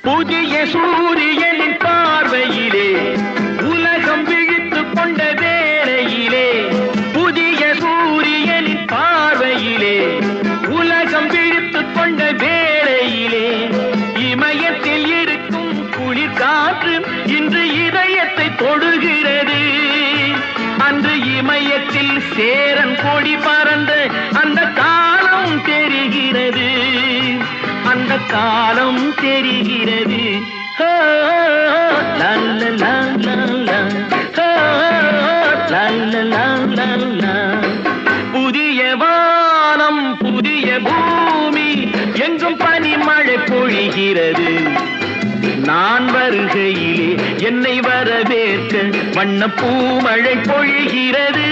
புதிய சூரியனின் பார்வையிலே உலகம் விழித்துக் கொண்ட வேளையிலே, புதிய சூரியனின் பார்வையிலே உலகம் விழித்துக் கொண்ட வேளையிலே, இமயத்தில் இருக்கும் குளிர் காற்று இன்று இதயத்தை தொடுகிறது. அன்று இமயத்தில் சேரன் கொடி பறந்த அந்த காலம் தெரிகிறது, அந்த காலம் தெரிகிறது. புதிய வானம் புதிய பூமி எங்கும் பனிமழை பொழிகிறது. நான் வருகையிலே என்னை வரவேற்க வண்ண பூமழை பொழிகிறது.